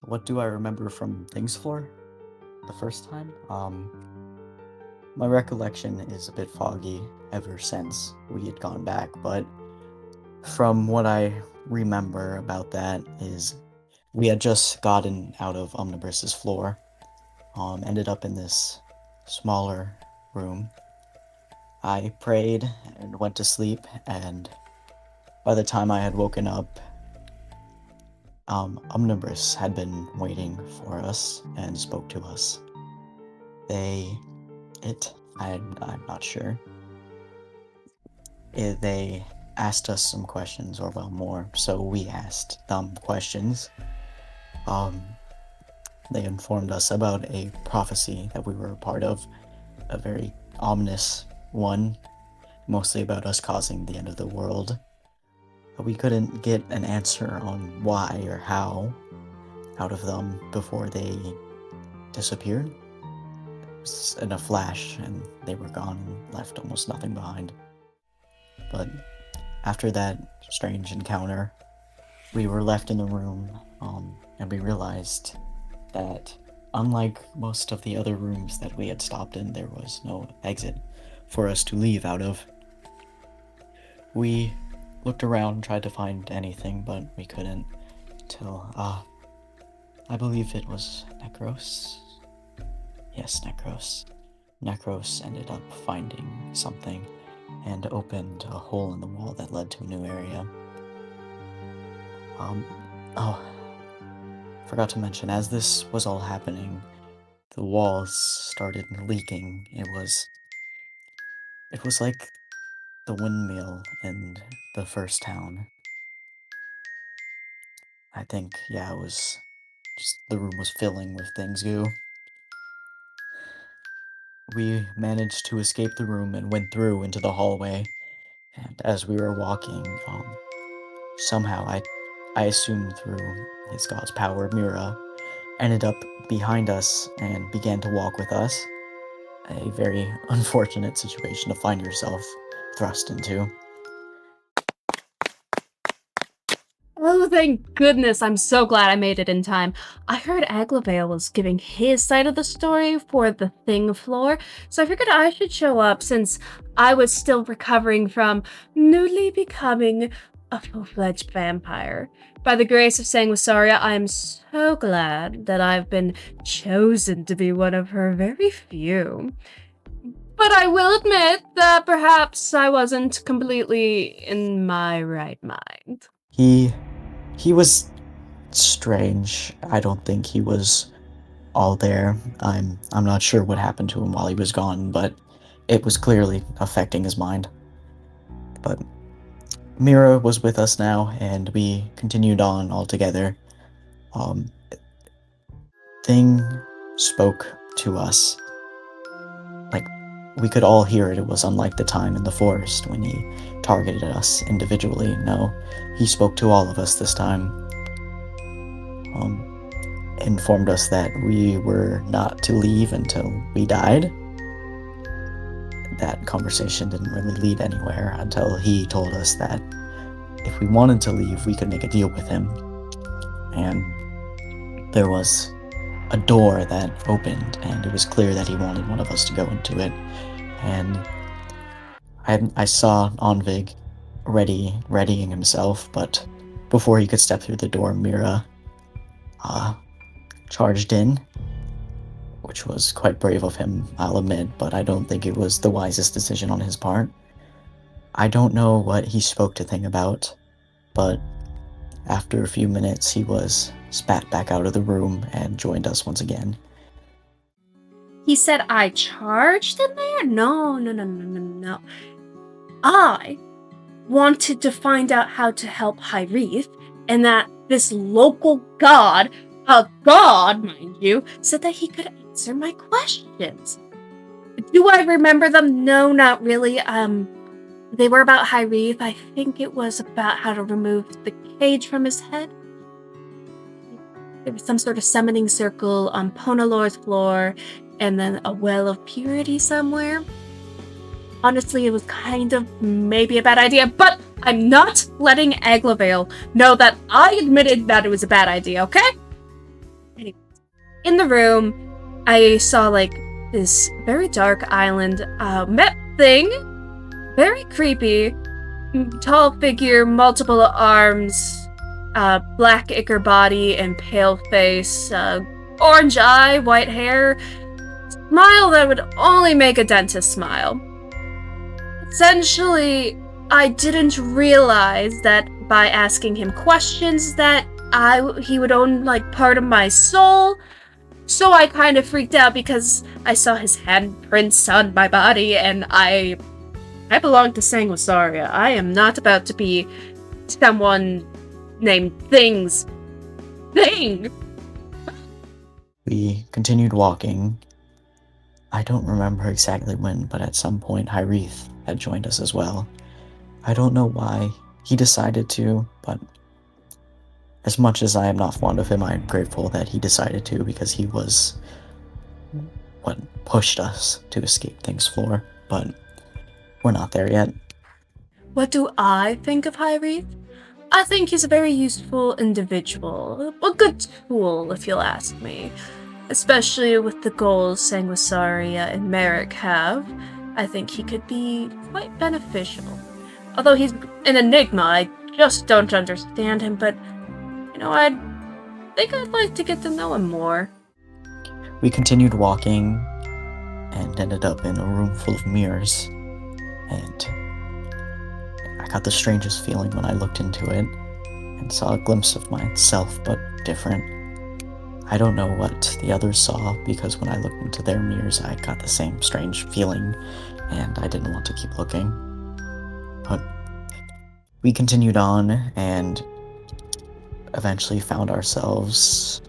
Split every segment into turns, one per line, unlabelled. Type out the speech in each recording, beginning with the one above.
What do I remember from Things Floor the first time? My recollection is a bit foggy ever since we had gone back, but from what I remember about that is we had just gotten out of Omniburs's floor, ended up in this smaller room. I prayed and went to sleep, and by the time I had woken up, Omnibus had been waiting for us and spoke to us. I'm not sure. They asked us some questions, or well, more, so we asked them questions. They informed us about a prophecy that we were a part of, a very ominous one, mostly about us causing the end of the world. But we couldn't get an answer on why or how out of them before they disappeared. It was in a flash, and they were gone and left almost nothing behind. But after that strange encounter, we were left in the room, and we realized that unlike most of the other rooms that we had stopped in, there was no exit for us to leave out of. We looked around, tried to find anything, but we couldn't till, I believe it was Necros? Yes, Necros. Necros ended up finding something and opened a hole in the wall that led to a new area. Forgot to mention, as this was all happening, the walls started leaking. It was like the windmill in the first town. I think, yeah, it was just the room was filling with things goo. We managed to escape the room and went through into the hallway, and as we were walking, somehow I assumed through his god's power, Mira ended up behind us and began to walk with us. A very unfortunate situation to find yourself thrust into.
Oh, thank goodness. I'm so glad I made it in time. I heard Aglavale was giving his side of the story for the thing floor, so I figured I should show up since I was still recovering from newly becoming a full-fledged vampire. By the grace of Sanguisaria, I am so glad that I've been chosen to be one of her very few. But I will admit that perhaps I wasn't completely in my right mind.
He was strange. I don't think he was all there. I'm not sure what happened to him while he was gone, but it was clearly affecting his mind. But Mira was with us now, and we continued on all together. Um, Thing spoke to us. Like, we could all hear it. It was unlike the time in the forest when he targeted us individually. No, he spoke to all of us this time. Informed us that we were not to leave until we died. That conversation didn't really lead anywhere until he told us that if we wanted to leave, we could make a deal with him. And there was a door that opened, and it was clear that he wanted one of us to go into it. And I saw Onvig readying himself, but before he could step through the door, Mira charged in, which was quite brave of him, I'll admit, but I don't think it was the wisest decision on his part. I don't know what he spoke to Thing about, but after a few minutes, he was spat back out of the room and joined us once again.
He said I charged in there? No. I wanted to find out how to help Hyrith, and that this local god, a god, mind you, said that he could answer my questions. Do I remember them? No, not really. They were about Hyrith. I think it was about how to remove the cage from his head. There was some sort of summoning circle on Ponalor's floor, and then a well of purity somewhere. Honestly, it was kind of maybe a bad idea, but I'm not letting Aglavale know that I admitted that it was a bad idea, okay? in the room, I saw like this very dark island mech thing, very creepy, tall figure, multiple arms, black ichor body and pale face, orange eye, white hair, smile that would only make a dentist smile. Essentially, I didn't realize that by asking him questions that he would own like part of my soul. So I kind of freaked out because I saw his handprints on my body, and I belong to Sanguisaria. I am not about to be someone named Thing.
We continued walking. I don't remember exactly when, but at some point Hyrith had joined us as well. I don't know why he decided to, but as much as I am not fond of him, I am grateful that he decided to, because he was what pushed us to escape Thing's floor, but we're not there yet.
What do I think of Hyrith? I think he's a very useful individual, a good tool, if you'll ask me. Especially with the goals Sanguisaria and Merrick have, I think he could be quite beneficial. Although he's an enigma, I just don't understand him, but, I think I'd like to get to know him more.
We continued walking and ended up in a room full of mirrors, and I got the strangest feeling when I looked into it and saw a glimpse of myself, but different. I don't know what the others saw, because when I looked into their mirrors, I got the same strange feeling, and I didn't want to keep looking. But we continued on, and eventually found ourselves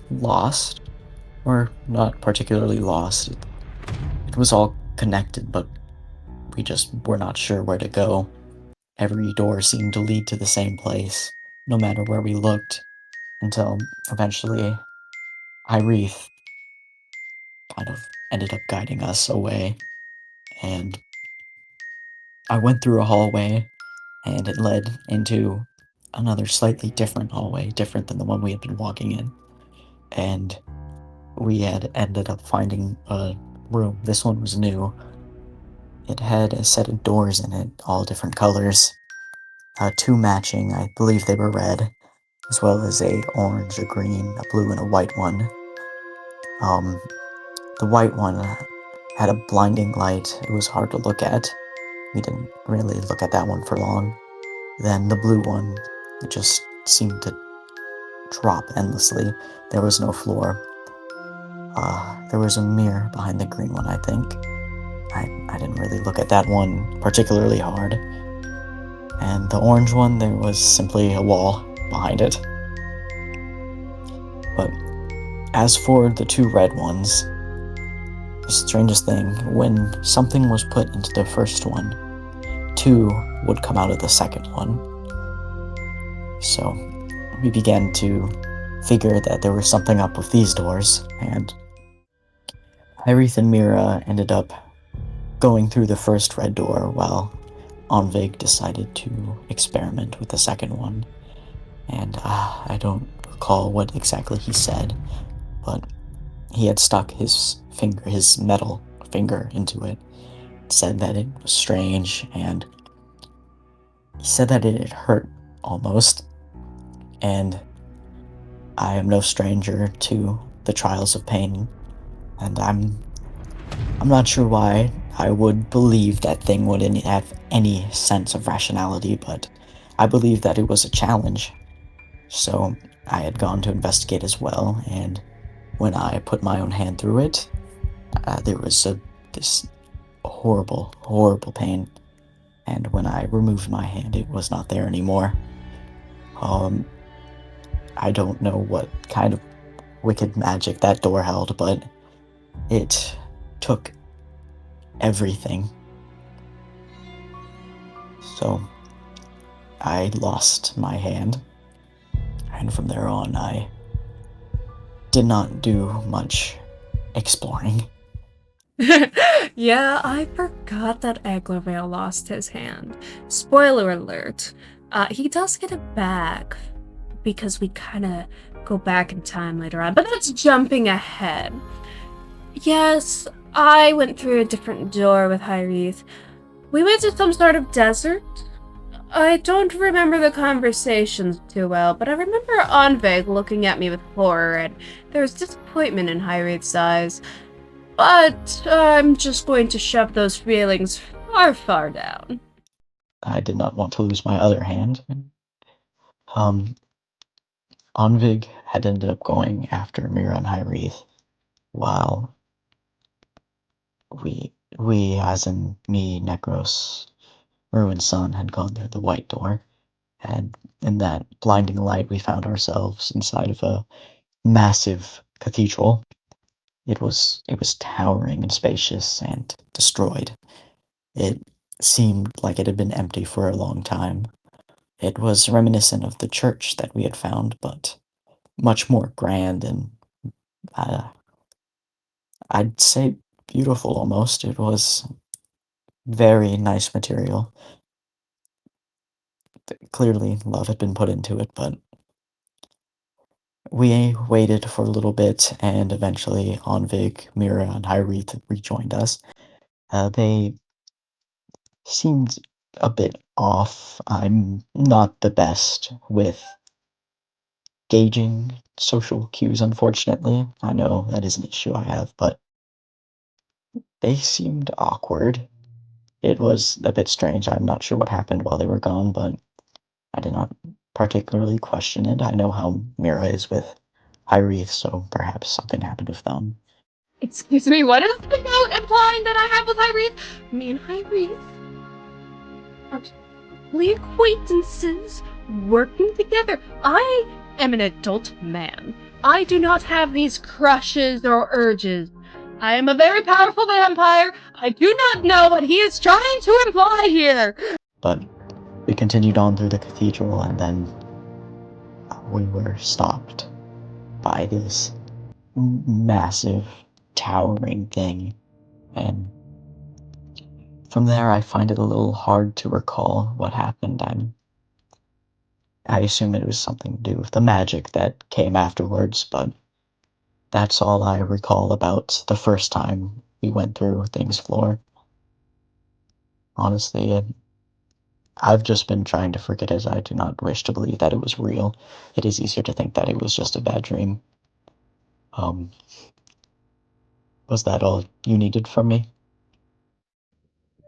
lost, or not particularly lost. It was all connected, but we just were not sure where to go. Every door seemed to lead to the same place, no matter where we looked, until eventually Hyrith kind of ended up guiding us away, and I went through a hallway, and it led into another slightly different hallway, different than the one we had been walking in, and we had ended up finding a room. This one was new. It had a set of doors in it, all different colors, two matching, I believe they were red, as well as a orange, a green, a blue, and a white one. The white one had a blinding light. It was hard to look at. We didn't really look at that one for long. Then the blue one, it just seemed to drop endlessly. There was no floor. There was a mirror behind the green one, I think. I didn't really look at that one particularly hard. And the orange one, there was simply a wall behind it. But as for the two red ones, the strangest thing, when something was put into the first one, two would come out of the second one. So we began to figure that there was something up with these doors, and Hyrith and Mira ended up going through the first red door, while Onvig decided to experiment with the second one. And I don't recall what exactly he said, but he had stuck his metal finger into it, said that it was strange, and he said that it had hurt almost. And I am no stranger to the trials of pain, and I'm not sure why I would believe that thing wouldn't have any sense of rationality, but I believe that it was a challenge. So I had gone to investigate as well, and when I put my own hand through it, there was this horrible, horrible pain. And when I removed my hand, it was not there anymore. I don't know what kind of wicked magic that door held, but it took everything. So I lost my hand, and from there on, I did not do much exploring.
Yeah, I forgot that Aglovale lost his hand. Spoiler alert. He does get it back because we kind of go back in time later on, but that's jumping ahead. Yes, I went through a different door with Hyrith. We went to some sort of desert. I don't remember the conversations too well, but I remember Onveg looking at me with horror, and there was disappointment in Hyrith's eyes. But I'm just going to shove those feelings far, far down.
I did not want to lose my other hand. Um, Onvig had ended up going after Mira and Hyrith, while we, as in me, Necros, Ruin's son, had gone through the white door, and in that blinding light, we found ourselves inside of a massive cathedral. It was towering and spacious and destroyed. It seemed like it had been empty for a long time. It was reminiscent of the church that we had found, but much more grand and uh, I'd say beautiful almost. It was very nice material. Clearly, love had been put into it, but we waited for a little bit, and eventually Onvig, Mira, and Hyrith rejoined us. They seemed a bit off. I'm not the best with gauging social cues, unfortunately. I know that is an issue I have, but they seemed awkward. It was a bit strange. I'm not sure what happened while they were gone, but I did not particularly question it. I know how Mira is with Hyrith, so perhaps something happened with them.
Excuse me, what is the note implying that I have with Hyrith? Me and Hyrith are simply acquaintances working together. I am an adult man. I do not have these crushes or urges. I am a very powerful vampire. I do not know what he is trying to imply here.
But we continued on through the cathedral, and then we were stopped by this massive, towering thing. And from there, I find it a little hard to recall what happened. I assume it was something to do with the magic that came afterwards, but that's all I recall about the first time we went through Things Floor. Honestly, I've just been trying to forget, as I do not wish to believe that it was real. It is easier to think that it was just a bad dream. Um, was that all you needed from me?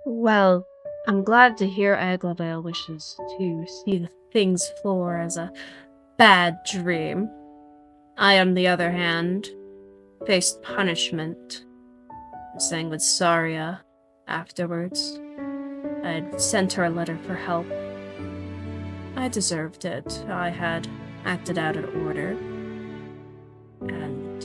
Well, I'm glad to hear Aglavale wishes to see the thing's floor as a bad dream. I, on the other hand, faced punishment, sang with Saria afterwards. I'd sent her a letter for help. I deserved it. I had acted out of order. And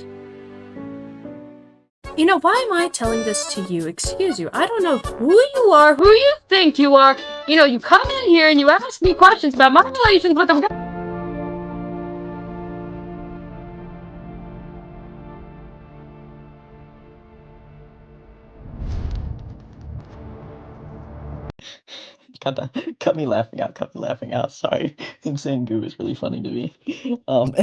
you know, why am I telling this to you? Excuse you. I don't know who you are, who you think you are. You know, you come in here and you ask me questions about my relations with them.
Cut me laughing out, cut me laughing out. Sorry. Him saying goo is really funny to me. Um,